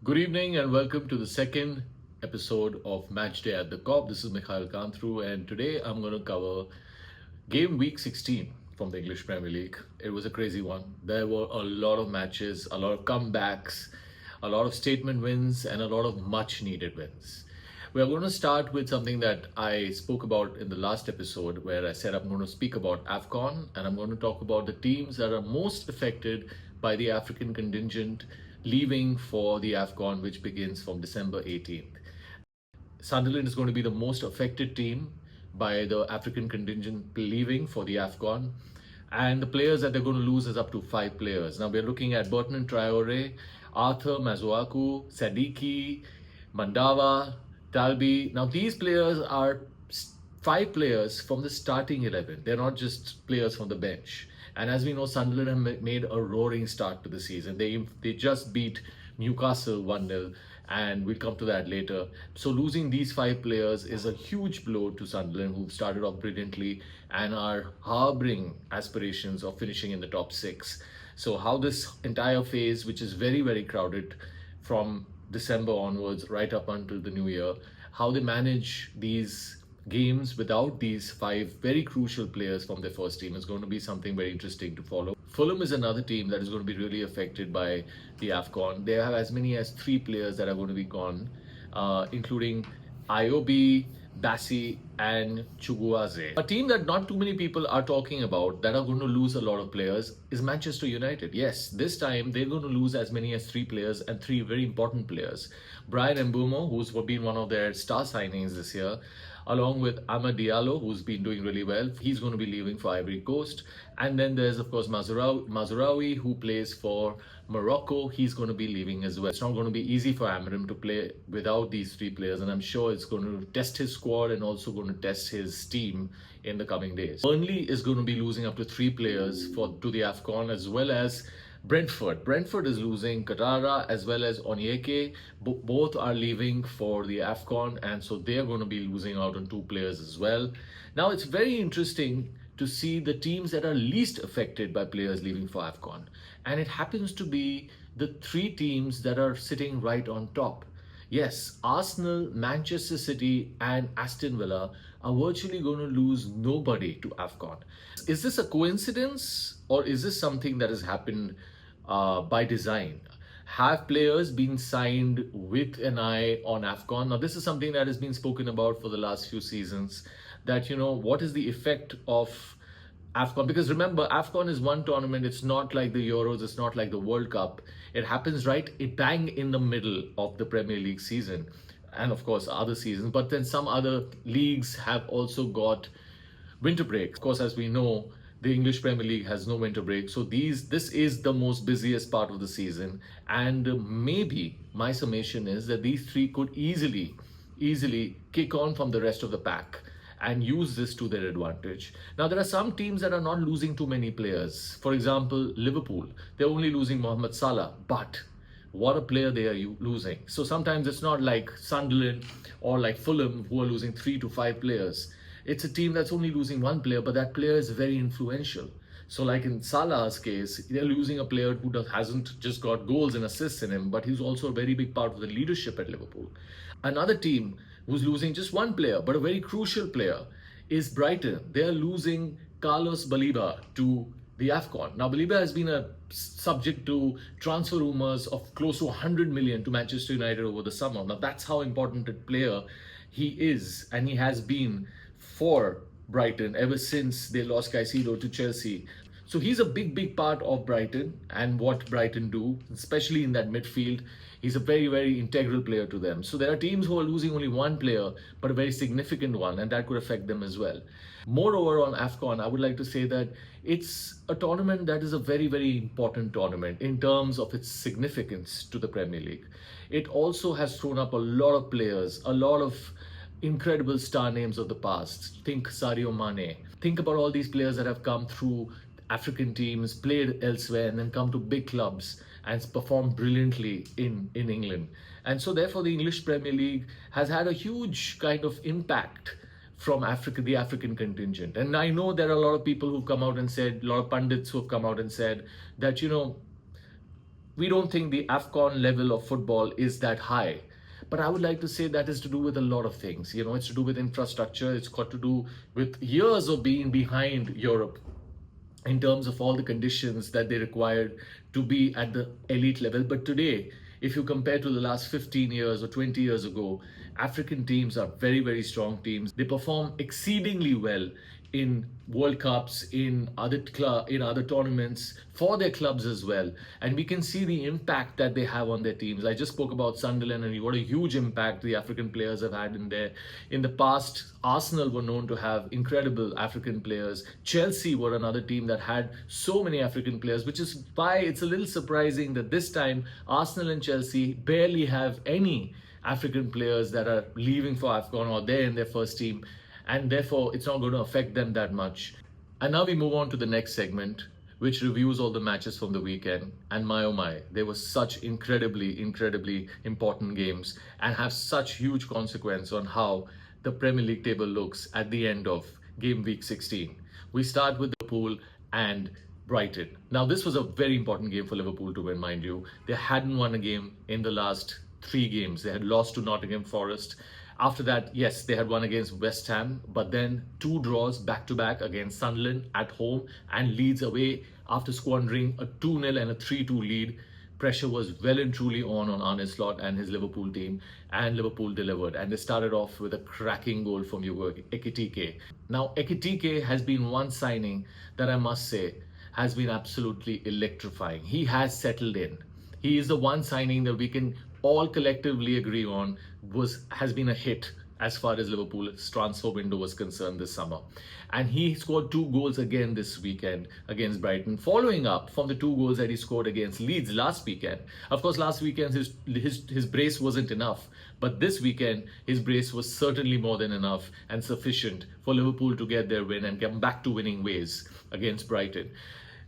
Good evening and welcome to the second episode of Matchday at the Cop. This is Mikhail Kanthru, and today I'm going to cover game week 16 from the English Premier League. It was a crazy one. There were a lot of matches, a lot of comebacks, a lot of statement wins, and a lot of much needed wins. We are going to start with something that I spoke about in the last episode, where I said I'm going to speak about Afcon, and I'm going to talk about the teams that are most affected by the African contingent leaving for the Afcon, which begins from December 18th. Sunderland is going to be the most affected team by the African contingent leaving for the Afcon. And the players that they're going to lose is up to 5 players. Now we're looking at Bertrand Traore, Arthur Mazuaku, Sadiki, Mandava, Talbi. Now these players are 5 players from the starting 11. They're not just players from the bench. And as we know, Sunderland have made a roaring start to the season. They just beat Newcastle 1-0, and we'll come to that later. So losing these 5 players is a huge blow to Sunderland, who've started off brilliantly and are harboring aspirations of finishing in the top 6. So how this entire phase, which is very, very crowded from December onwards, right up until the new year, how they manage these games without these 5 very crucial players from their first team is going to be something very interesting to follow. Fulham is another team that is going to be really affected by the Afcon. They have as many as 3 players that are going to be gone, including Iobi, Bassi and Chuguaze. A team that not too many people are talking about that are going to lose a lot of players is Manchester United. Yes, this time they're going to lose as many as 3 players, and 3 very important players. Brian Mbeumo, who's been one of their star signings this year, along with Amad Diallo, who's been doing really well. He's going to be leaving for Ivory Coast. And then there's, of course, Mazraoui, who plays for Morocco. He's going to be leaving as well. It's not going to be easy for Amorim to play without these 3 players, and I'm sure it's going to test his squad and also going to test his team in the coming days. Burnley is going to be losing up to 3 players to the Afcon, as well as Brentford. Brentford is losing Katara as well as Onyeke. Both are leaving for the Afcon, and so they are going to be losing out on 2 players as well. Now it's very interesting to see the teams that are least affected by players leaving for Afcon, and it happens to be the 3 teams that are sitting right on top. Yes, Arsenal, Manchester City and Aston Villa are virtually going to lose nobody to Afcon. Is this a coincidence, or is this something that has happened by design? Have players been signed with an eye on Afcon? Now this is something that has been spoken about for the last few seasons, that what is the effect of Afcon? Because remember, Afcon is one tournament. It's not like the Euros, it's not like the World Cup. It happens bang in the middle of the Premier League season, and of course other seasons. But then some other leagues have also got winter break. Of course, as we know, the English Premier League has no winter break. So this is the most busiest part of the season. And maybe my summation is that these 3 could easily kick on from the rest of the pack and use this to their advantage. Now, there are some teams that are not losing too many players. For example, Liverpool, they're only losing Mohamed Salah, but what a player they are losing. So sometimes it's not like Sunderland or like Fulham, who are losing 3 to 5 players. It's a team that's only losing 1 player, but that player is very influential. So like in Salah's case, they're losing a player who hasn't just got goals and assists in him, but he's also a very big part of the leadership at Liverpool. Another team who's losing just 1 player, but a very crucial player, is Brighton. They're losing Carlos Baleba to the Afcon. Now, Baleba has been subject to transfer rumors of close to 100 million to Manchester United over the summer. Now, that's how important a player he is, and he has been for Brighton ever since they lost Caicedo to Chelsea. So he's a big part of Brighton and what Brighton do, especially in that midfield. He's a very, very integral player to them. So there are teams who are losing only 1 player, but a very significant one, and that could affect them as well. Moreover, on Afcon, I would like to say that it's a tournament that is a very, very important tournament in terms of its significance to the Premier League. It also has thrown up a lot of players, a lot of incredible star names of the past. Think Sadio Mane. Think about all these players that have come through African teams, played elsewhere, and then come to big clubs and performed brilliantly in England. And so therefore the English Premier League has had a huge kind of impact from Africa, the African contingent. And I know there are a lot of people who've come out and said, a lot of pundits who have come out and said that, we don't think the Afcon level of football is that high. But I would like to say that is to do with a lot of things. It's to do with infrastructure. It's got to do with years of being behind Europe in terms of all the conditions that they required to be at the elite level. But today, if you compare to the last 15 years or 20 years ago, African teams are very, very strong teams. They perform exceedingly well in World Cups, in other tournaments for their clubs as well. And we can see the impact that they have on their teams. I just spoke about Sunderland and what a huge impact the African players have had in there. In the past, Arsenal were known to have incredible African players. Chelsea were another team that had so many African players, which is why it's a little surprising that this time Arsenal and Chelsea barely have any African players that are leaving for Afcon or they're in their first team, and therefore it's not going to affect them that much. And now we move on to the next segment, which reviews all the matches from the weekend. And my oh my, there were such incredibly, incredibly important games and have such huge consequence on how the Premier League table looks at the end of game week 16. We start with Liverpool and Brighton. Now, this was a very important game for Liverpool to win, mind you. They hadn't won a game in the last 3 games. They had lost to Nottingham Forest. After that, yes, they had won against West Ham, but then 2 draws back-to-back against Sunderland at home and Leeds away after squandering a 2-0 and a 3-2 lead. Pressure was well and truly on Arne Slot and his Liverpool team, and Liverpool delivered. And they started off with a cracking goal from Ekitike. Now, Ekitike has been one signing that I must say has been absolutely electrifying. He has settled in. He is the one signing that we can all collectively agree on has been a hit as far as Liverpool's transfer window was concerned this summer. And he scored 2 goals again this weekend against Brighton, following up from the 2 goals that he scored against Leeds last weekend. Of course, last weekend his brace wasn't enough, but this weekend his brace was certainly more than enough and sufficient for Liverpool to get their win and come back to winning ways against Brighton.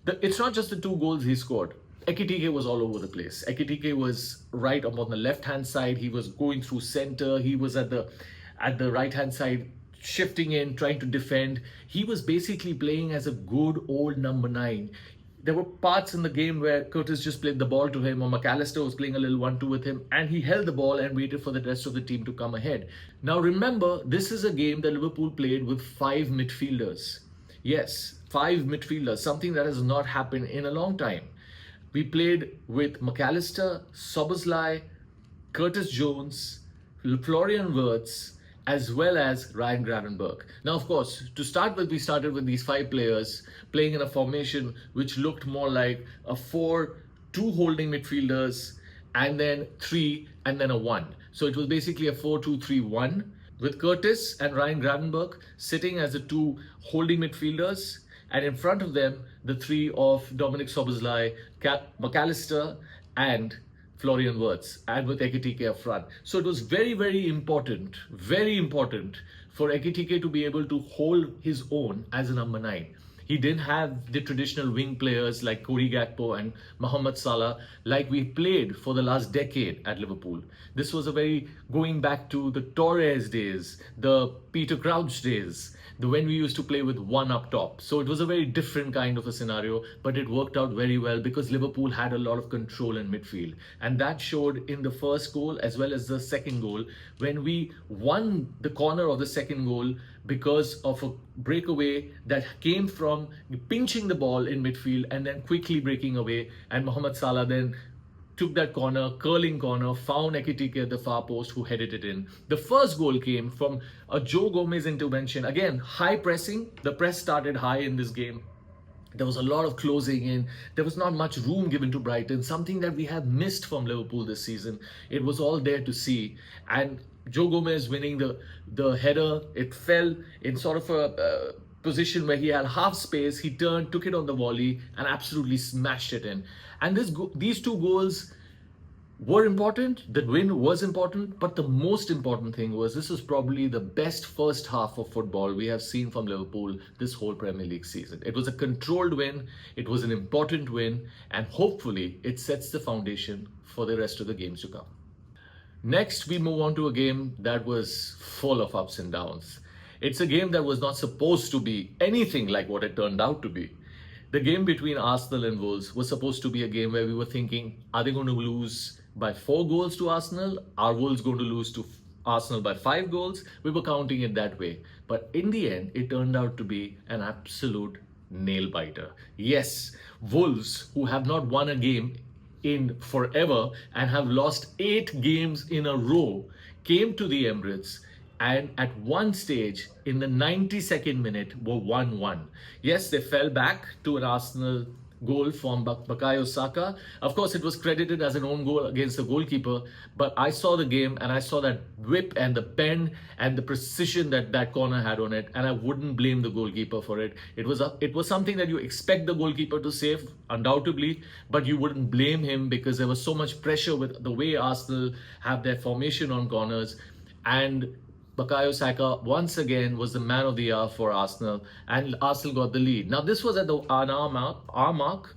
It's not just the 2 goals he scored. Ekitike was all over the place. Ekitike was right up on the left-hand side. He was going through center. He was at the right-hand side, shifting in, trying to defend. He was basically playing as a good old number 9. There were parts in the game where Curtis just played the ball to him, or McAllister was playing a little 1-2 with him, and he held the ball and waited for the rest of the team to come ahead. Now remember, this is a game that Liverpool played with 5 midfielders. Yes, 5 midfielders, something that has not happened in a long time. We played with McAllister, Szoboszlai, Curtis Jones, Florian Wirtz, as well as Ryan Gravenberch. Now, of course, to start with, we started with these 5 players playing in a formation which looked more like a 4-2 holding midfielders, and then 3, and then a 1. So it was basically a 4-2-3-1 with Curtis and Ryan Gravenberch sitting as the 2 holding midfielders, and in front of them, the 3 of Dominic Szoboszlai, McAllister, and Florian Wirtz, and with Ekitike up front. So it was very, very important for Ekitike to be able to hold his own as a number 9. He didn't have the traditional wing players like Cody Gakpo and Mohamed Salah like we played for the last decade at Liverpool. This was going back to the Torres days, the Peter Crouch days, when we used to play with 1 up top. So it was a very different kind of a scenario, but it worked out very well because Liverpool had a lot of control in midfield. And that showed in the first goal as well as the second goal, when we won the corner of the second goal because of a breakaway that came from pinching the ball in midfield and then quickly breaking away. And Mohamed Salah then took that corner, curling corner, found Ekitike at the far post, who headed it in. The first goal came from a Joe Gomez intervention. Again, high pressing. The press started high in this game. There was a lot of closing in. There was not much room given to Brighton, something that we have missed from Liverpool this season. It was all there to see. And Joe Gomez winning the header, it fell in sort of a position where he had half space. He turned, took it on the volley, and absolutely smashed it in. And these 2 goals were important. The win was important, but the most important thing was this was probably the best first half of football we have seen from Liverpool this whole Premier League season. It was a controlled win, it was an important win, and hopefully it sets the foundation for the rest of the games to come. Next, we move on to a game that was full of ups and downs. It's a game that was not supposed to be anything like what it turned out to be. The game between Arsenal and Wolves was supposed to be a game where we were thinking, are they going to lose by 4 goals to Arsenal? Are Wolves going to lose to Arsenal by 5 goals? We were counting it that way. But in the end, it turned out to be an absolute nail biter. Yes, Wolves, who have not won a game in forever and have lost 8 games in a row, came to the Emirates and at one stage in the 92nd minute were 1-1. Yes, they fell back to an Arsenal goal from Bukayo Saka. Of course, it was credited as an own goal against the goalkeeper, but I saw the game and I saw that whip and the pen and the precision that that corner had on it, and I wouldn't blame the goalkeeper for it. It was something that you expect the goalkeeper to save, undoubtedly, but you wouldn't blame him because there was so much pressure with the way Arsenal have their formation on corners. And Bukayo Saka once again was the man of the hour for Arsenal, and Arsenal got the lead. Now this was at our mark,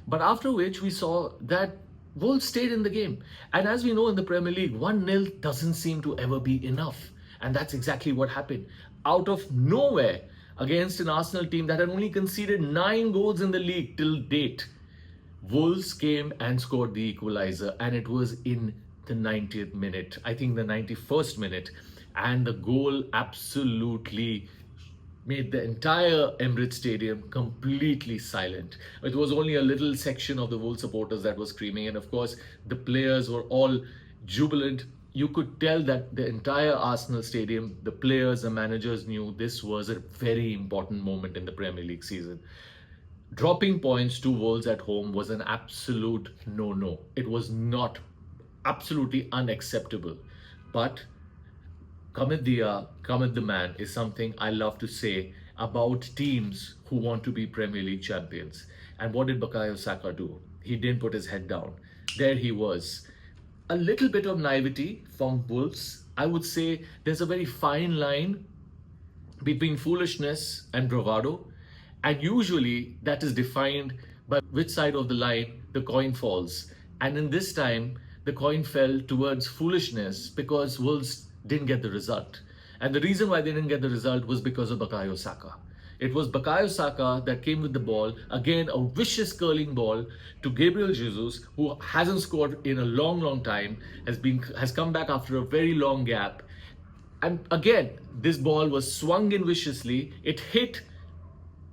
but after which we saw that Wolves stayed in the game. And as we know in the Premier League, 1-0 doesn't seem to ever be enough. And that's exactly what happened. Out of nowhere, against an Arsenal team that had only conceded 9 goals in the league till date, Wolves came and scored the equalizer, and it was in the 90th minute, I think the 91st minute. And the goal absolutely made the entire Emirates Stadium completely silent. It was only a little section of the Wolves supporters that was screaming, and of course the players were all jubilant. You could tell that the entire Arsenal stadium, the players, the managers knew this was a very important moment in the Premier League season. Dropping points to Wolves at home was an absolute no-no. It was not absolutely unacceptable. But Cometh the hour, cometh the man is something I love to say about teams who want to be Premier League champions. And what did Bukayo Saka do? He didn't put his head down. There he was. A little bit of naivety from Wolves. I would say there's a very fine line between foolishness and bravado. And usually that is defined by which side of the line the coin falls. And in this time, the coin fell towards foolishness because Wolves didn't get the result. And the reason why they didn't get the result was because of Bukayo Saka. It was Bukayo Saka that came with the ball, again a vicious curling ball to Gabriel Jesus, who hasn't scored in a long time, has come back after a very long gap. And again, this ball was swung in viciously. It hit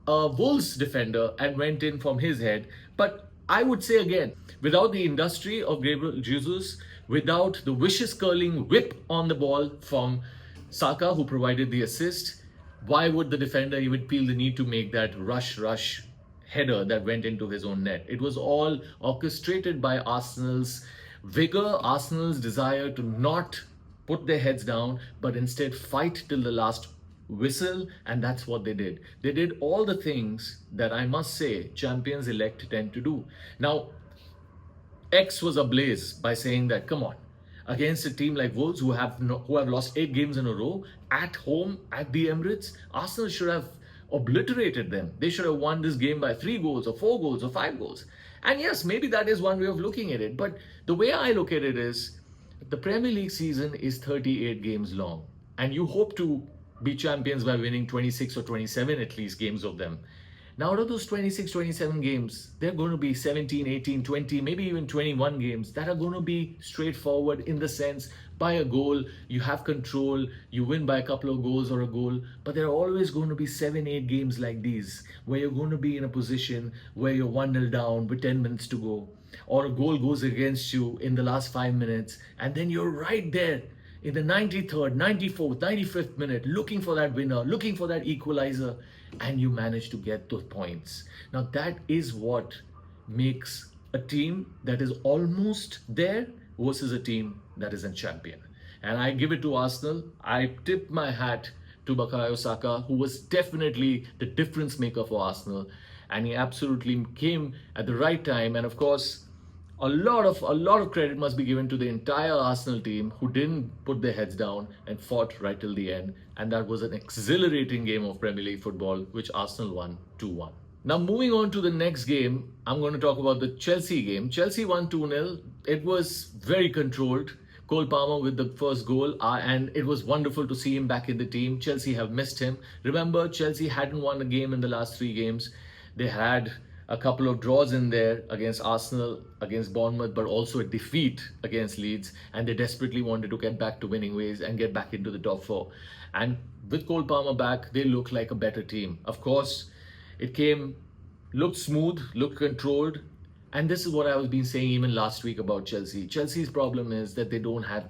a Wolves defender and went in from his head. But I would say again, without the industry of Gabriel Jesus, without the vicious curling whip on the ball from Saka, who provided the assist, why would the defender even feel the need to make that rush header that went into his own net? It was all orchestrated by Arsenal's vigor, Arsenal's desire to not put their heads down, but instead fight till the last whistle, and that's what they did. They did all the things that I must say champions-elect tend to do. Now, X was ablaze by saying that, come on, against a team like Wolves who have lost 8 games in a row at home at the Emirates, Arsenal should have obliterated them. They should have won this game by 3 goals or 4 goals or 5 goals. And yes, maybe that is one way of looking at it. But the way I look at it is the Premier League season is 38 games long, and you hope to be champions by winning 26 or 27 at least games of them. Now, out of those 26, 27 games, there are going to be 17, 18, 20, maybe even 21 games that are going to be straightforward in the sense, by a goal, you have control, you win by a couple of goals or a goal, but there are always going to be 7, 8 games like these where you're going to be in a position where you're 1-0 down with 10 minutes to go, or a goal goes against you in the last 5 minutes, and then you're right there in the 93rd, 94th, 95th minute, looking for that winner, looking for that equalizer, and you manage to get those points. Now that is what makes a team that is almost there versus a team that is a champion. And I give it to Arsenal. I tip my hat to Bukayo Saka, who was definitely the difference maker for Arsenal, and he absolutely came at the right time. And of course, a lot of credit must be given to the entire Arsenal team, who didn't put their heads down and fought right till the end. And that was an exhilarating game of Premier League football, which Arsenal won 2-1. Now, moving on to the next game, I'm going to talk about the Chelsea game. Chelsea won 2-0. It was very controlled. Cole Palmer with the first goal, and it was wonderful to see him back in the team. Chelsea have missed him. Remember, Chelsea hadn't won a game in the last 3 games. They had a couple of draws in there against Arsenal, against Bournemouth, but also a defeat against Leeds. And they desperately wanted to get back to winning ways and get back into the top four. And with Cole Palmer back, they look like a better team. Of course, looked smooth, looked controlled. And this is what I was been saying even last week about Chelsea. Chelsea's problem is that they don't have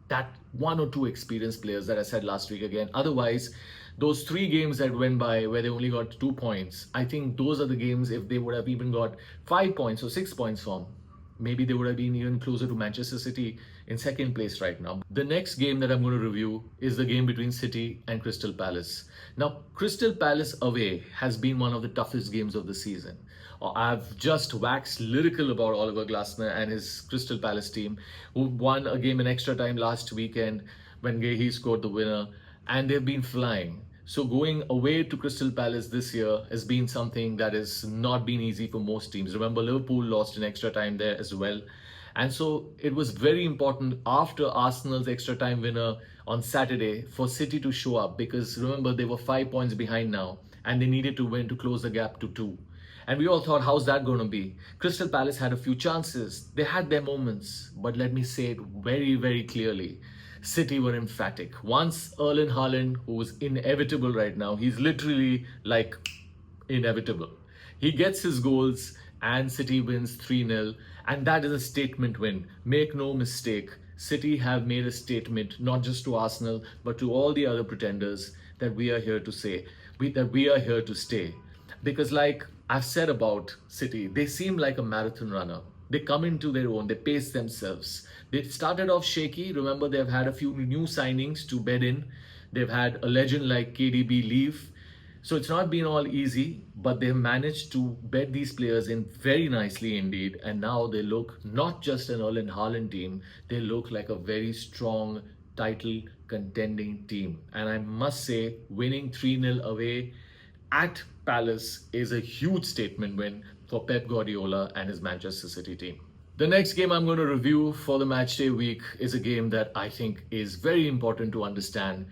that one or two experienced players that I said last week again. Otherwise, those 3 games that went by where they only got 2 points, I think those are the games if they would have even got 5 points or 6 points from, maybe they would have been even closer to Manchester City in second place right now. The next game that I'm going to review is the game between City and Crystal Palace. Now, Crystal Palace away has been one of the toughest games of the season. I've just waxed lyrical about Oliver Glasner and his Crystal Palace team, who won a game in extra time last weekend when he scored the winner, and they've been flying. So going away to Crystal Palace this year has been something that has not been easy for most teams. Remember, Liverpool lost in extra time there as well. And so it was very important after Arsenal's extra time winner on Saturday for City to show up, because remember, they were 5 points behind now and they needed to win to close the gap to 2. And we all thought, how's that going to be? Crystal Palace had a few chances. They had their moments. But let me say it very, very clearly. City were emphatic. Once Erling Haaland, who was inevitable right now, he's literally like inevitable. He gets his goals and City wins 3-0. And that is a statement win. Make no mistake. City have made a statement, not just to Arsenal, but to all the other pretenders, that we are here to say, that we are here to stay. Because like I've said about City, they seem like a marathon runner. They come into their own, they pace themselves. They started off shaky. Remember, they've had a few new signings to bed in. They've had a legend like KDB leave. So it's not been all easy, but they've managed to bed these players in very nicely indeed. And now they look not just an Erling Haaland team, they look like a very strong title contending team. And I must say, winning 3-0 away at Palace is a huge statement win for Pep Guardiola and his Manchester City team. The next game I'm going to review for the matchday week is a game that I think is very important to understand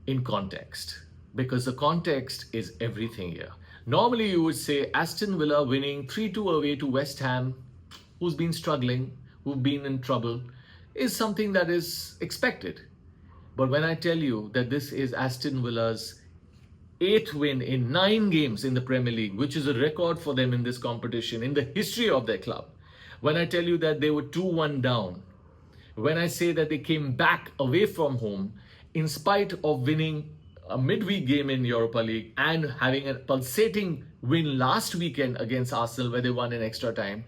in context, because the context is everything here. Normally you would say Aston Villa winning 3-2 away to West Ham, who's been struggling, who've been in trouble, is something that is expected. But when I tell you that this is Aston Villa's 8th win in 9 games in the Premier League, which is a record for them in this competition, in the history of their club. When I tell you that they were 2-1 down, when I say that they came back away from home in spite of winning a midweek game in Europa League and having a pulsating win last weekend against Arsenal where they won in extra time,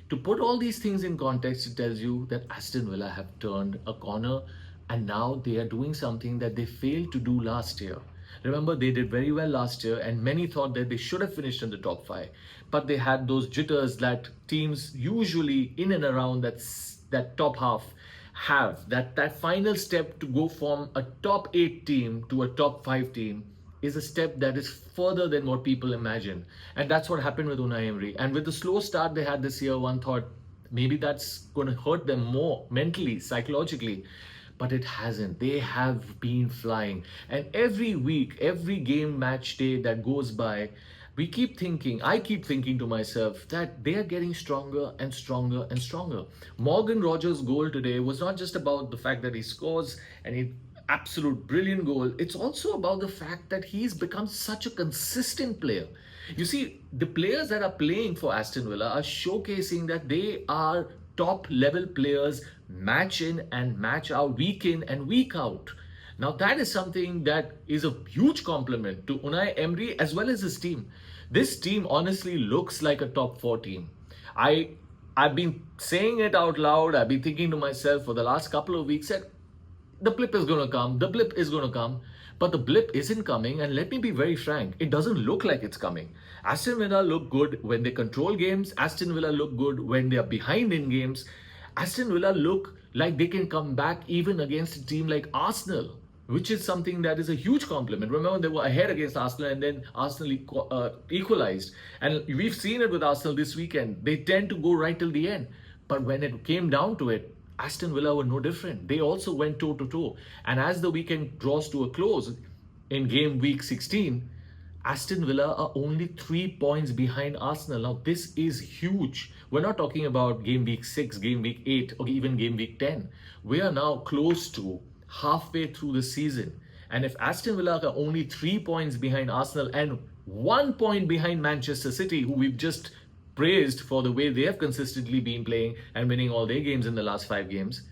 to put all these things in context, it tells you that Aston Villa have turned a corner and now they are doing something that they failed to do last year. Remember, they did very well last year and many thought that they should have finished in the top 5. But they had those jitters that teams usually in and around that top half have. That final step to go from a top 8 team to a top 5 team is a step that is further than what people imagine. And that's what happened with Unai Emery. And with the slow start they had this year, one thought maybe that's going to hurt them more mentally, psychologically. But it hasn't. They have been flying. And every week, every game match day that goes by, I keep thinking to myself that they are getting stronger and stronger and stronger. Morgan Rogers' goal today was not just about the fact that he scores an absolute brilliant goal. It's also about the fact that he's become such a consistent player. You see, the players that are playing for Aston Villa are showcasing that they are top level players, match in and match out, week in and week out. Now that is something that is a huge compliment to Unai Emery as well as his team. This team honestly looks like a top 4 team. I've been saying it out loud. I've been thinking to myself for the last couple of weeks that the blip is going to come. The blip is going to come. But the blip isn't coming, and let me be very frank, it doesn't look like it's coming. Aston Villa look good when they control games. Aston Villa look good when they are behind in games. Aston Villa look like they can come back even against a team like Arsenal, which is something that is a huge compliment. Remember, they were ahead against Arsenal and then Arsenal equalized. And we've seen it with Arsenal this weekend. They tend to go right till the end. But when it came down to it, Aston Villa were no different. They also went toe-to-toe. And as the weekend draws to a close in game week 16, Aston Villa are only 3 points behind Arsenal. Now, this is huge. We're not talking about game week 6, game week 8, or even game week 10. We are now close to halfway through the season. And if Aston Villa are only 3 points behind Arsenal and 1 point behind Manchester City, who we've just praised for the way they have consistently been playing and winning all their games in the last 5 games,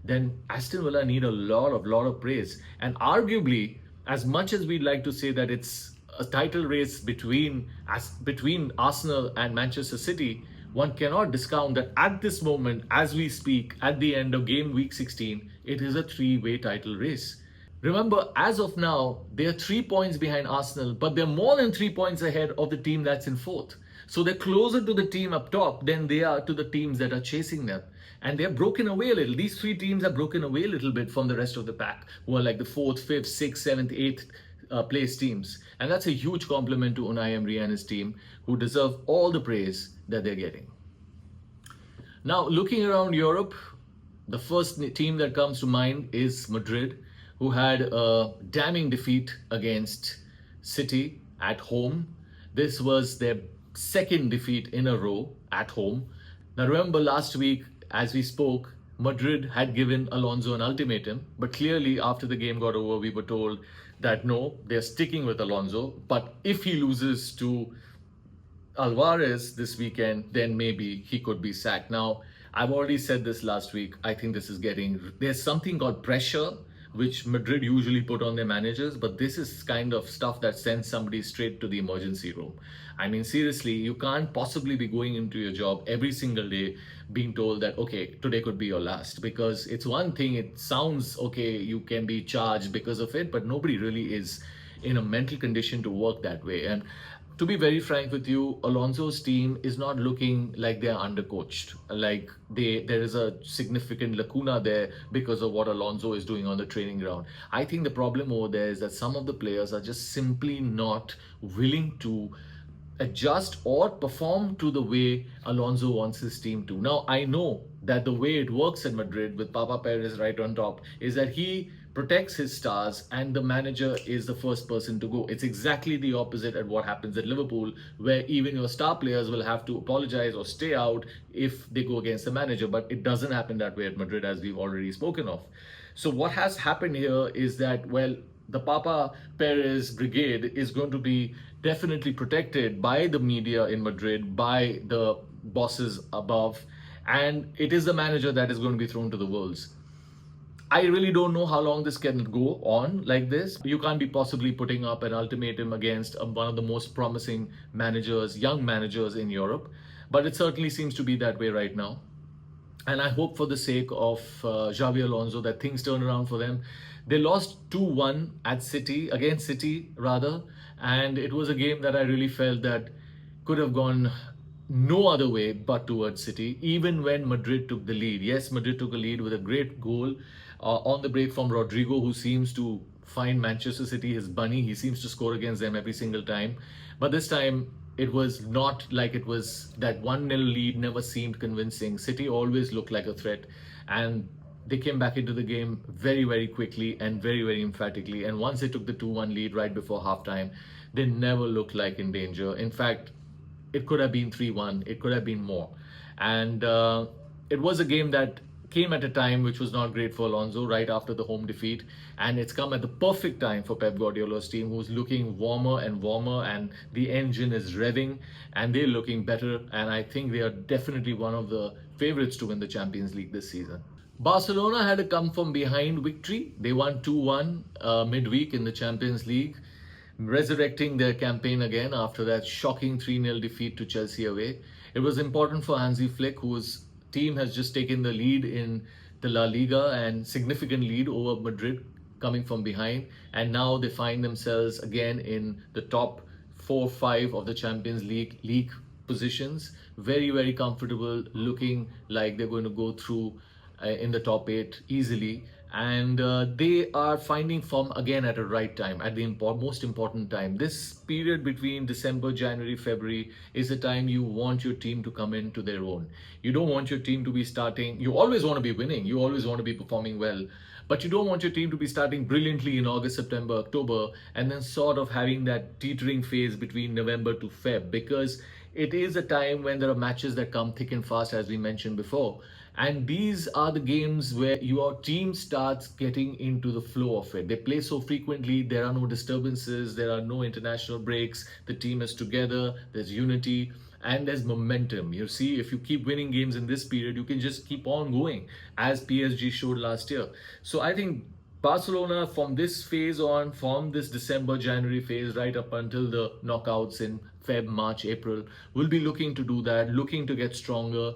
then Aston Villa need a lot of praise. And arguably, as much as we'd like to say that it's a title race between Arsenal and Manchester City, one cannot discount that at this moment, as we speak, at the end of game week 16, it is a three-way title race. Remember, as of now, they are 3 points behind Arsenal, but they're more than 3 points ahead of the team that's in fourth. So they're closer to the team up top than they are to the teams that are chasing them. And they're broken away a little. These three teams are broken away a little bit from the rest of the pack, who are like the fourth, fifth, sixth, seventh, eighth place teams. And that's a huge compliment to Unai Emery and his team, who deserve all the praise that they're getting. Now, looking around Europe, the first team that comes to mind is Madrid, who had a damning defeat against City at home. This was their second defeat in a row at home. Now, remember last week, as we spoke, Madrid had given Alonso an ultimatum, but clearly after the game got over, we were told that no, they're sticking with Alonso, but if he loses to Alvarez this weekend, then maybe he could be sacked. Now, I've already said this last week. I think this is there's something called pressure, which Madrid usually put on their managers, but this is kind of stuff that sends somebody straight to the emergency room. I mean, seriously, you can't possibly be going into your job every single day being told that, okay, today could be your last, because it's one thing, it sounds okay, you can be charged because of it, but nobody really is in a mental condition to work that way. And to be very frank with you, Alonso's team is not looking like they're undercoached. Like there is a significant lacuna there because of what Alonso is doing on the training ground. I think the problem over there is that some of the players are just simply not willing to adjust or perform to the way Alonso wants his team to. Now, I know that the way it works at Madrid with Papa Perez right on top is that he protects his stars and the manager is the first person to go. It's exactly the opposite at what happens at Liverpool, where even your star players will have to apologize or stay out if they go against the manager. But it doesn't happen that way at Madrid, as we've already spoken of. So what has happened here is that, well, the Papa Perez brigade is going to be definitely protected by the media in Madrid, by the bosses above, and it is the manager that is going to be thrown to the wolves. I really don't know how long this can go on like this. You can't be possibly putting up an ultimatum against one of the most promising managers, young managers in Europe, but it certainly seems to be that way right now. And I hope for the sake of Xabi Alonso that things turn around for them. They lost 2-1 at City, against City rather, and it was a game that I really felt that could have gone no other way but towards City, even when Madrid took the lead. Yes, Madrid took a lead with a great goal on the break from Rodrigo, who seems to find Manchester City his bunny. He seems to score against them every single time. But this time, it was not like it was that 1-0 lead never seemed convincing. City always looked like a threat, and they came back into the game very, very quickly and very, very emphatically. And once they took the 2-1 lead right before halftime, they never looked like in danger. In fact, it could have been 3-1. It could have been more. And it was a game that came at a time which was not great for Alonso right after the home defeat. And it's come at the perfect time for Pep Guardiola's team, who's looking warmer and warmer, and the engine is revving and they're looking better. And I think they are definitely one of the favorites to win the Champions League this season. Barcelona had a come from behind victory. They won 2-1 midweek in the Champions League, resurrecting their campaign again after that shocking 3-0 defeat to Chelsea away. It was important for Hansi Flick, whose team has just taken the lead in the La Liga and significant lead over Madrid coming from behind. And now they find themselves again in the top 4-5 of the Champions League positions. Very, very comfortable, looking like they're going to go through in the top 8 easily. And they are finding form again at a right time, at the most important time. This period between December, January, February is the time you want your team to come into their own. You don't want your team to be starting, you always want to be winning, you always want to be performing well, but you don't want your team to be starting brilliantly in August, September, October, and then sort of having that teetering phase between November to Feb, because it is a time when there are matches that come thick and fast, as we mentioned before. And these are the games where your team starts getting into the flow of it. They play so frequently, there are no disturbances, there are no international breaks, the team is together, there's unity, and there's momentum. You see, if you keep winning games in this period, you can just keep on going, as PSG showed last year. So I think Barcelona, from this phase on, from this December, January phase, right up until the knockouts in Feb, March, April, will be looking to do that, looking to get stronger,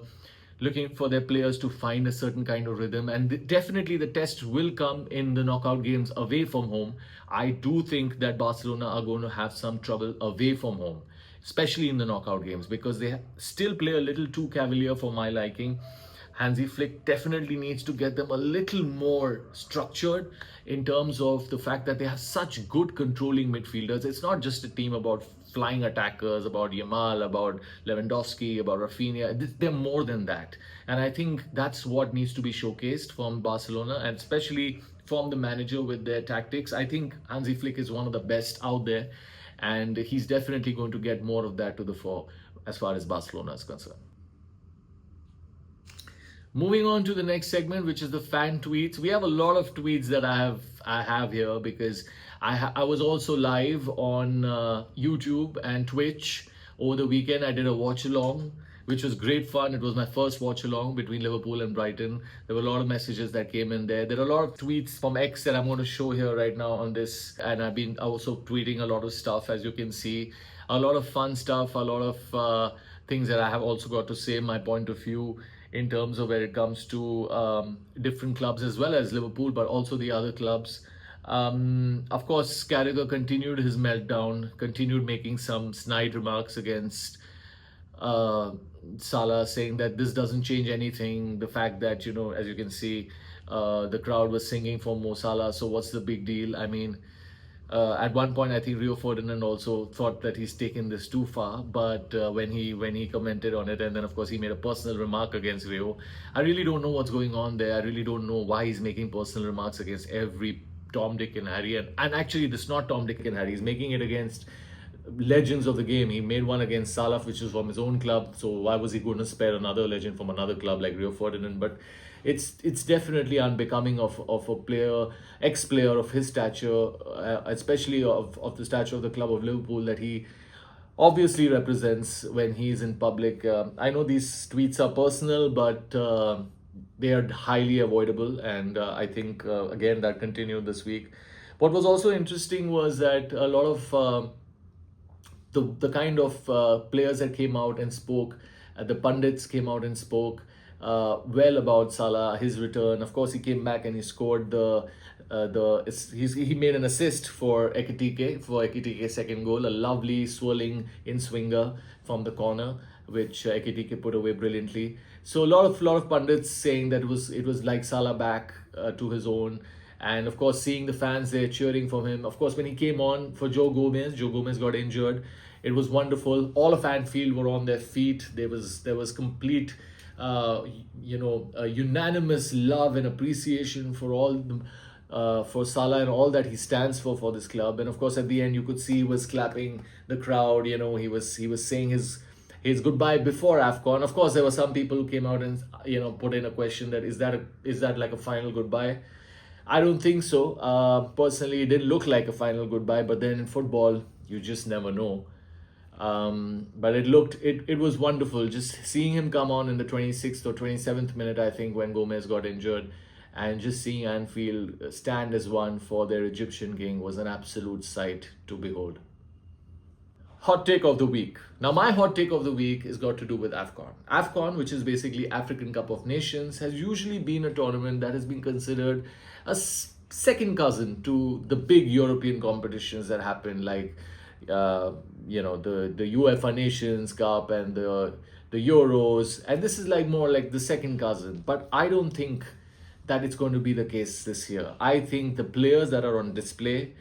looking for their players to find a certain kind of rhythm. And definitely the test will come in the knockout games away from home. I do think that Barcelona are going to have some trouble away from home, especially in the knockout games, because they still play a little too cavalier for my liking. Hansi Flick definitely needs to get them a little more structured in terms of the fact that they have such good controlling midfielders. It's not just a team about flying attackers, about Yamal, about Lewandowski, about Rafinha. They're more than that. And I think that's what needs to be showcased from Barcelona, and especially from the manager with their tactics. I think Hansi Flick is one of the best out there, and he's definitely going to get more of that to the fore as far as Barcelona is concerned. Moving on to the next segment, which is the fan tweets. We have a lot of tweets that I have here, because I was also live on YouTube and Twitch over the weekend. I did a watch along, which was great fun. It was my first watch along between Liverpool and Brighton. There were a lot of messages that came in there. There are a lot of tweets from X that I'm going to show here right now on this. And I've been also tweeting a lot of stuff, as you can see. A lot of fun stuff, a lot of things that I have also got to say, my point of view in terms of where it comes to different clubs as well as Liverpool, but also the other clubs. Of course, Carragher continued his meltdown, continued making some snide remarks against Salah, saying that this doesn't change anything. The fact that, as you can see, the crowd was singing for Mo Salah, so what's the big deal? I mean, at one point, I think Rio Ferdinand also thought that he's taken this too far. But when he commented on it, and then of course he made a personal remark against Rio, I really don't know what's going on there. I really don't know why he's making personal remarks against every Tom, Dick, and Harry. And actually, this is not Tom, Dick, and Harry. He's making it against legends of the game. He made one against Salah, which was from his own club. So why was he going to spare another legend from another club like Rio Ferdinand? But it's definitely unbecoming of a player, ex-player of his stature, especially of the stature of the club of Liverpool that he obviously represents when he's in public. I know these tweets are personal, but they are highly avoidable, and I think again that continued this week. What was also interesting was that a lot of the kind of players that came out and spoke, the pundits came out and spoke well about Salah, his return. Of course, he came back and he scored he made an assist for Ekitike's second goal, a lovely swirling in swinger from the corner, which Ekitike put away brilliantly. So a lot of pundits saying that it was like Salah back to his own. And of course, seeing the fans there cheering for him. Of course, when he came on for Joe Gomez got injured. It was wonderful. All of Anfield were on their feet. There was complete, unanimous love and appreciation for Salah and all that he stands for this club. And of course, at the end, you could see he was clapping the crowd. He was saying his goodbye before Afcon. Of course, there were some people who came out and put in a question that is that like a final goodbye? I don't think so. Personally, it didn't look like a final goodbye, but then in football, you just never know. But it was wonderful just seeing him come on in the 26th or 27th minute, I think, when Gomez got injured, and just seeing Anfield stand as one for their Egyptian king was an absolute sight to behold. Hot take of the week. Now, my hot take of the week has got to do with Afcon. Afcon, which is basically African Cup of Nations, has usually been a tournament that has been considered a second cousin to the big European competitions that happen, like the UEFA Nations Cup and the the Euros, and this is like more like the second cousin. But I don't think that it's going to be the case this year. I think the players that are on display,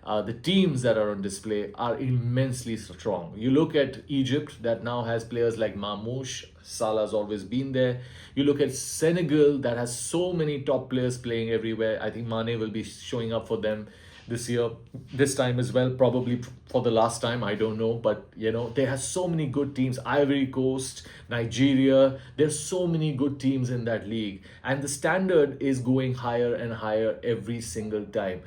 the teams that are on display are immensely strong. You look at Egypt that now has players like Mamouche, Salah's always been there. You look at Senegal that has so many top players playing everywhere. I think Mane will be showing up for them this year, this time as well, probably for the last time, I don't know. But they have so many good teams. Ivory Coast, Nigeria, there's so many good teams in that league, and the standard is going higher and higher every single time.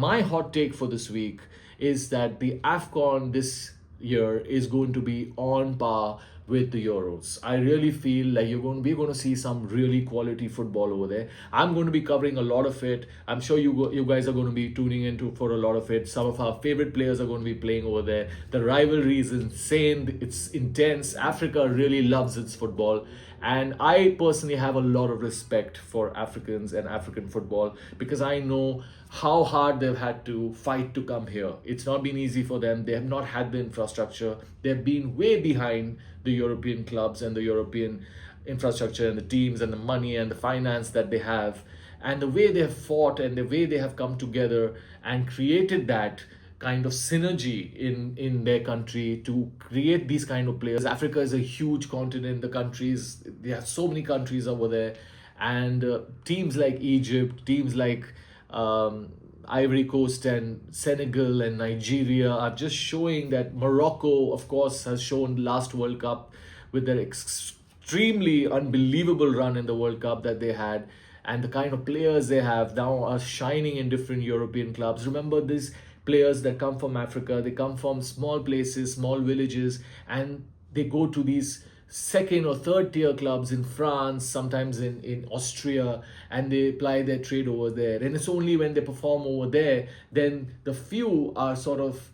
My hot take for this week is that the Afcon this year is going to be on par with the Euros. I really feel like we're going to see some really quality football over there. I'm going to be covering a lot of it. I'm sure you guys are going to be tuning into for a lot of it. Some of our favorite players are going to be playing over there. The rivalry is insane. It's intense. Africa really loves its football. And I personally have a lot of respect for Africans and African football, because I know how hard they've had to fight to come here. It's not been easy for them. They have not had the infrastructure. They've been way behind the European clubs and the European infrastructure and the teams and the money and the finance that they have. And the way they have fought and the way they have come together and created that kind of synergy in their country to create these kind of players. Africa is a huge continent. There are so many countries over there, and teams like Egypt, teams like Ivory Coast and Senegal and Nigeria are just showing that. Morocco, of course, has shown last World Cup with their extremely unbelievable run in the World Cup that they had, and the kind of players they have now are shining in different European clubs. Remember, these players that come from Africa, they come from small places, small villages, and they go to these second or third tier clubs in France, sometimes in Austria, and they apply their trade over there. And it's only when they perform over there, then the few are sort of,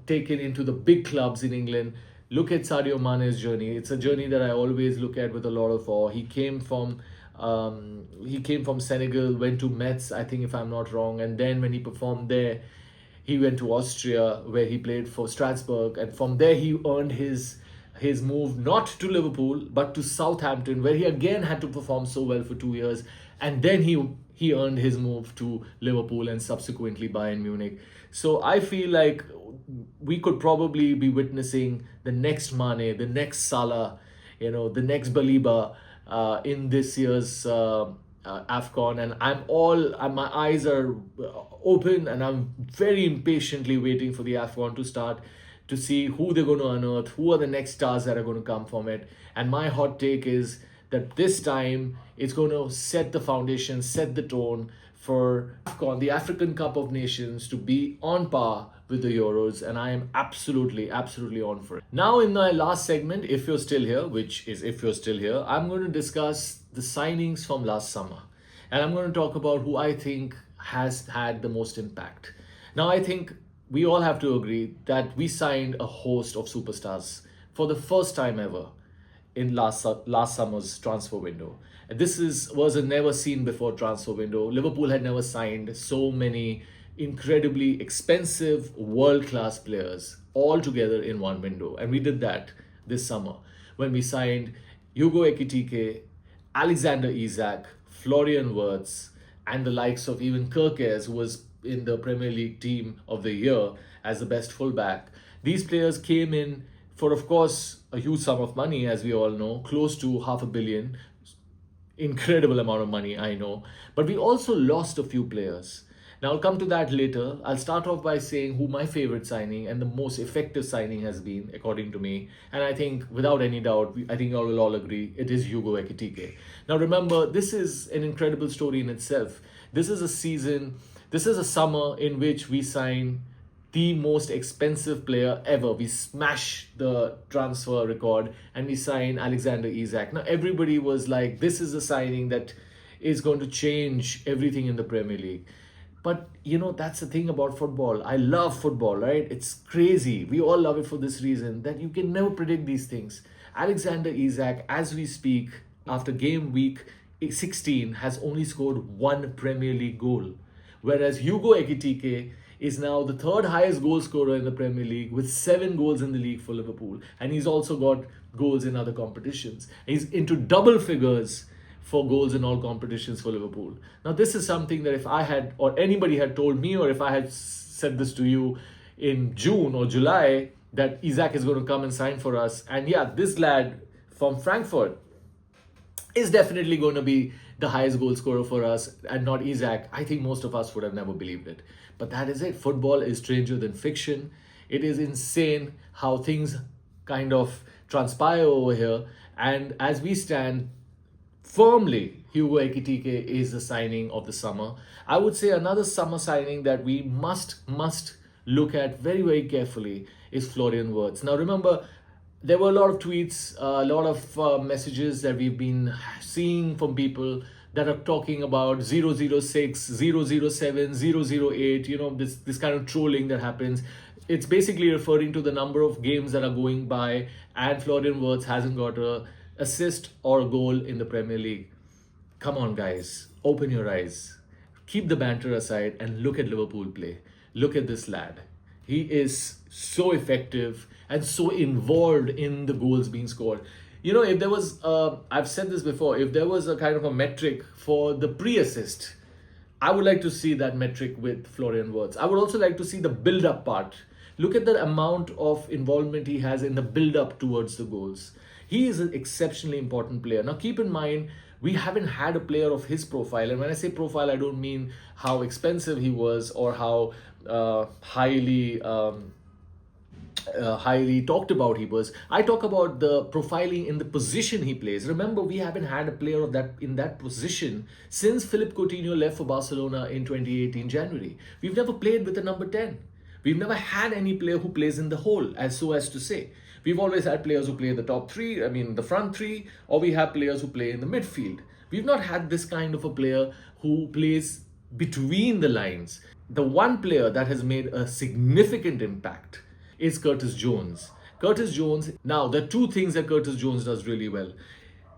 taken into the big clubs in England. Look at Sadio Mane's journey. It's a journey that I always look at with a lot of awe. He came from Senegal, went to Metz, I think, if I'm not wrong, and then when he performed there, he went to Austria, where he played for Strasbourg, and from there he earned his move not to Liverpool but to Southampton, where he again had to perform so well for 2 years, and then he earned his move to Liverpool and subsequently Bayern Munich. So I feel like we could probably be witnessing the next Mane, the next Salah, the next Baliba in this year's Afcon, and my eyes are open, and I'm very impatiently waiting for the Afcon to start to see who they're going to unearth, who are the next stars that are going to come from it. And my hot take is that this time it's going to set the foundation, set the tone for Afcon, the African Cup of Nations, to be on par with the Euros, and I am absolutely on for it. Now, in my last segment, if you're still here, which is if you're still here, I'm going to discuss the signings from last summer, and I'm going to talk about who I think has had the most impact. Now, I think we all have to agree that we signed a host of superstars for the first time ever in last summer's transfer window. Was a never seen before transfer window. Liverpool had never signed so many incredibly expensive world-class players all together in one window, and we did that this summer when we signed Hugo Ekitike, Alexander Isak, Florian Wirtz, and the likes of even Kerkez, who was in the Premier League team of the year as the best fullback. These players came in for, of course, a huge sum of money, as we all know, close to $500 million. Incredible amount of money, I know. But we also lost a few players. Now, I'll come to that later. I'll start off by saying who my favorite signing and the most effective signing has been, according to me. And I think, without any doubt, I think you will all agree, it is Hugo Ekitike. Now, remember, this is an incredible story in itself. This is a summer in which we sign the most expensive player ever. We smash the transfer record and we sign Alexander Isak. Now, everybody was like, this is a signing that is going to change everything in the Premier League. But, that's the thing about football. I love football, right? It's crazy. We all love it for this reason, that you can never predict these things. Alexander Isak, as we speak, after game week 16, has only scored one Premier League goal. Whereas Hugo Ekitike is now the third highest goal scorer in the Premier League with 7 goals in the league for Liverpool. And he's also got goals in other competitions. He's into double figures for goals in all competitions for Liverpool. Now, this is something that if I had, or anybody had told me, or if I had said this to you in June or July, that Isaac is going to come and sign for us. And yeah, this lad from Frankfurt is definitely going to be the highest goal scorer for us and not Isaac. I think most of us would have never believed it. But that is it. Football is stranger than fiction. It is insane how things kind of transpire over here. And as we stand firmly, Hugo Ekitike is the signing of the summer. I would say another summer signing that we must look at very, very carefully is Florian Wirtz. Now remember, there were a lot of tweets, a lot of messages that we've been seeing from people that are talking about 006, 007, 008, this kind of trolling that happens. It's basically referring to the number of games that are going by, and Florian Wirtz hasn't got an assist or a goal in the Premier League. Come on, guys, open your eyes. Keep the banter aside and look at Liverpool play. Look at this lad. He is so effective and so involved in the goals being scored. If there was, I've said this before, if there was a kind of a metric for the pre-assist, I would like to see that metric with Florian Wirtz. I would also like to see the build-up part. Look at the amount of involvement he has in the build-up towards the goals. He is an exceptionally important player. Now, keep in mind, we haven't had a player of his profile. And when I say profile, I don't mean how expensive he was or how highly talked about he was. I talk about the profiling in the position he plays. Remember, we haven't had a player of that in that position since Philippe Coutinho left for Barcelona in 2018 January. We've never played with a number 10. We've never had any player who plays in the hole, as to say. We've always had players who play in the top three, the front three, or we have players who play in the midfield. We've not had this kind of a player who plays between the lines. The one player that has made a significant impact is Curtis Jones. Curtis Jones, now there are two things that Curtis Jones does really well.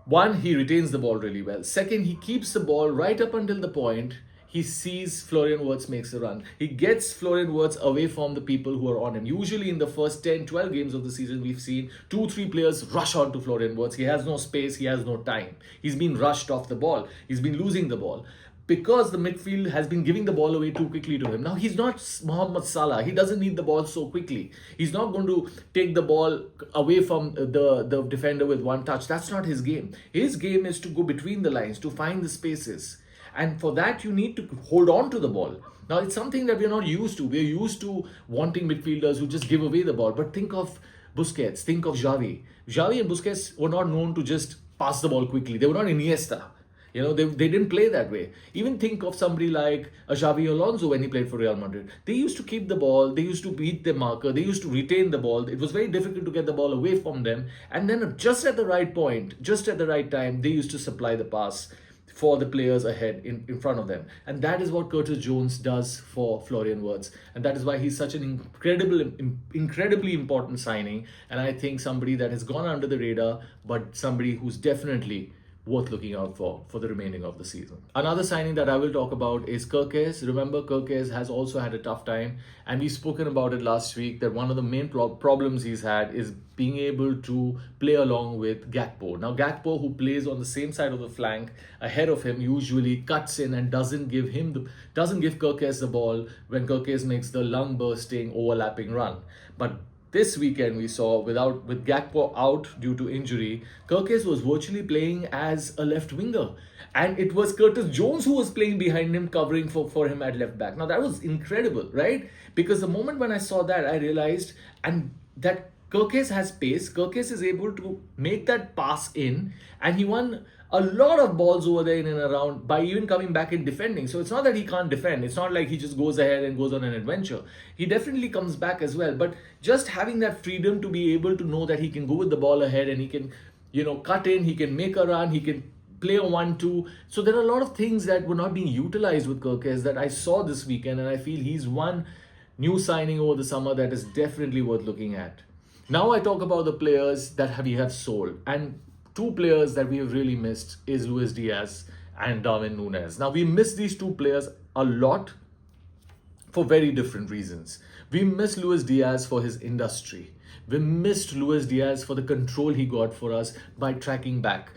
One, he retains the ball really well. Second, he keeps the ball right up until the point he sees Florian Wirtz makes a run. He gets Florian Wirtz away from the people who are on him. Usually in the first 10, 12 games of the season, we've seen 2-3 players rush onto Florian Wirtz. He has no space, he has no time. He's been rushed off the ball. He's been losing the ball because the midfield has been giving the ball away too quickly to him. Now, he's not Mohamed Salah. He doesn't need the ball so quickly. He's not going to take the ball away from the defender with one touch. That's not his game. His game is to go between the lines, to find the spaces. And for that, you need to hold on to the ball. Now, it's something that we're not used to. We're used to wanting midfielders who just give away the ball. But think of Busquets, think of Xavi. Xavi and Busquets were not known to just pass the ball quickly. They were not Iniesta. They didn't play that way. Even think of somebody like Xavi Alonso when he played for Real Madrid. They used to keep the ball. They used to beat the marker. They used to retain the ball. It was very difficult to get the ball away from them. And then just at the right point, just at the right time, they used to supply the pass for the players ahead in front of them. And that is what Curtis Jones does for Florian Wirtz. And that is why he's such an incredibly important signing. And I think somebody that has gone under the radar, but somebody who's definitely worth looking out for the remaining of the season. Another signing that I will talk about is Kerkez. Remember, Kerkez has also had a tough time, and we've spoken about it last week that one of the main problems he's had is being able to play along with Gakpo. Now, Gakpo, who plays on the same side of the flank ahead of him, usually cuts in and doesn't give Kerkez the ball when Kerkez makes the lung-bursting overlapping run. But this weekend we saw with Gakpo out due to injury, Kerkez was virtually playing as a left winger. And it was Curtis Jones who was playing behind him, covering for him at left back. Now that was incredible, right? Because the moment when I saw that, I realized that Kerkez has pace. Kerkez is able to make that pass in, and he won a lot of balls over there in and around by even coming back and defending. So it's not that he can't defend. It's not like he just goes ahead and goes on an adventure. He definitely comes back as well. But just having that freedom to be able to know that he can go with the ball ahead and he can, cut in, he can make a run, he can play a 1-2. So there are a lot of things that were not being utilized with Kerkez that I saw this weekend, and I feel he's one new signing over the summer that is definitely worth looking at. Now I talk about the players that we have sold, and two players that we have really missed is Luis Diaz and Darwin Núñez. Now we miss these two players a lot for very different reasons. We miss Luis Diaz for his industry. We missed Luis Diaz for the control he got for us by tracking back.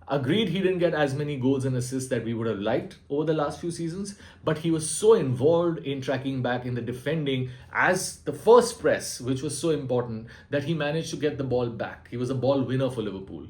Agreed, he didn't get as many goals and assists that we would have liked over the last few seasons, but he was so involved in tracking back in the defending as the first press, which was so important, that he managed to get the ball back. He was a ball winner for Liverpool.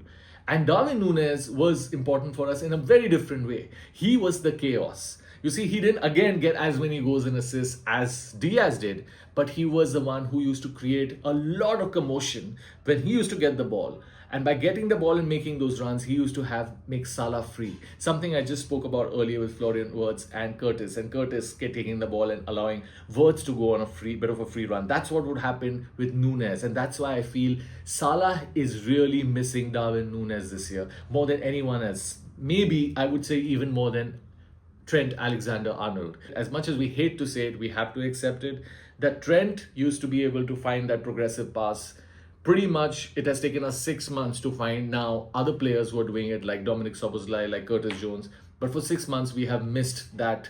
And Darwin Núñez was important for us in a very different way. He was the chaos. You see, he didn't again get as many goals and assists as Diaz did, but he was the one who used to create a lot of commotion when he used to get the ball. And by getting the ball and making those runs, he used to make Salah free. Something I just spoke about earlier with Florian Wirtz and Curtis. And Curtis taking the ball and allowing Wirtz to go on a bit of a free run. That's what would happen with Núñez. And that's why I feel Salah is really missing Darwin Núñez this year more than anyone else. Maybe I would say even more than Trent Alexander-Arnold. As much as we hate to say it, we have to accept it, that Trent used to be able to find that progressive pass. Pretty much it has taken us 6 months to find now other players who are doing it, like Dominic Szoboszlai, like Curtis Jones. But for 6 months we have missed that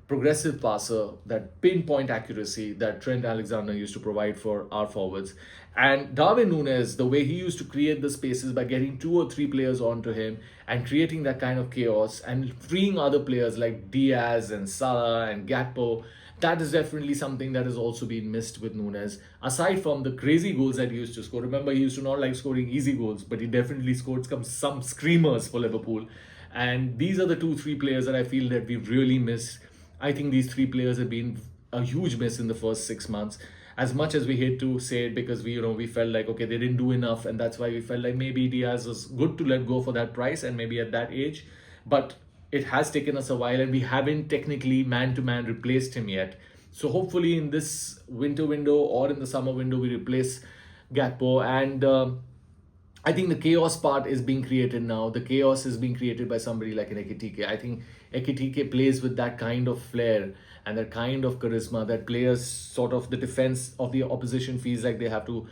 progressive passer, that pinpoint accuracy that Trent Alexander used to provide for our forwards. And Darwin Núñez, the way he used to create the spaces by getting 2 or 3 players onto him and creating that kind of chaos and freeing other players like Diaz and Salah and Gakpo, that is definitely something that has also been missed with Núñez. Aside from the crazy goals that he used to score. Remember, he used to not like scoring easy goals, but he definitely scored some screamers for Liverpool. And these are the 2-3 players that I feel that we've really missed. I think these 3 players have been a huge miss in the first 6 months. As much as we hate to say it, because we felt like, okay, they didn't do enough, and that's why we felt like maybe Diaz was good to let go for that price and maybe at that age. But it has taken us a while and we haven't technically man-to-man replaced him yet. So hopefully in this winter window or in the summer window, we replace Gakpo. And I think the chaos part is being created now. The chaos is being created by somebody like an Ekitike. I think Ekitike plays with that kind of flair and that kind of charisma that players, sort of the defense of the opposition, feels like they have to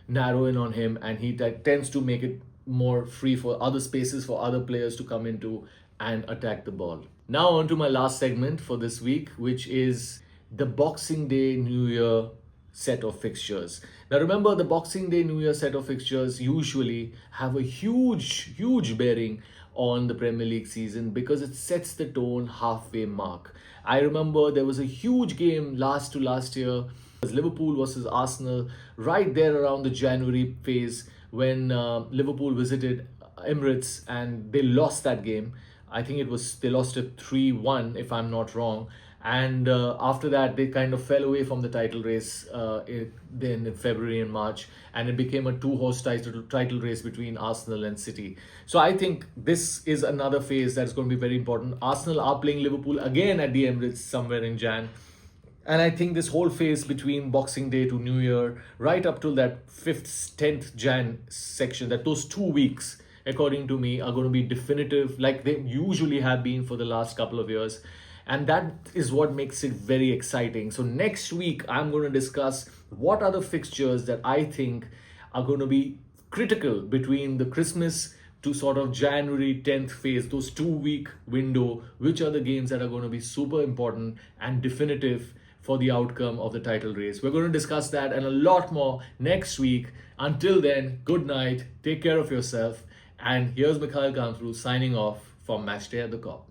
narrow in on him, and he tends to make it more free for other spaces for other players to come into and attack the ball. Now on to my last segment for this week, which is the Boxing Day New Year set of fixtures. Now remember, the Boxing Day New Year set of fixtures usually have a huge bearing on the Premier League season because it sets the tone halfway mark. I remember there was a huge game last year, Liverpool versus Arsenal, right there around the January phase when Liverpool visited Emirates and they lost that game. I think they lost it 3-1 if I'm not wrong. And after that, they kind of fell away from the title race then in February and March. And it became a 2-horse title race between Arsenal and City. So I think this is another phase that's going to be very important. Arsenal are playing Liverpool again at the Emirates somewhere in Jan. And I think this whole phase between Boxing Day to New Year, right up till that 5th, 10th Jan section, that those 2 weeks, according to me, are going to be definitive like they usually have been for the last couple of years. And that is what makes it very exciting. So next week, I'm going to discuss what are the fixtures that I think are going to be critical between the Christmas to sort of January 10th phase, those 2-week window, which are the games that are going to be super important and definitive for the outcome of the title race. We're going to discuss that and a lot more next week. Until then, good night, take care of yourself. And here's Mikhail Kanthru signing off from Matchday at the Cop.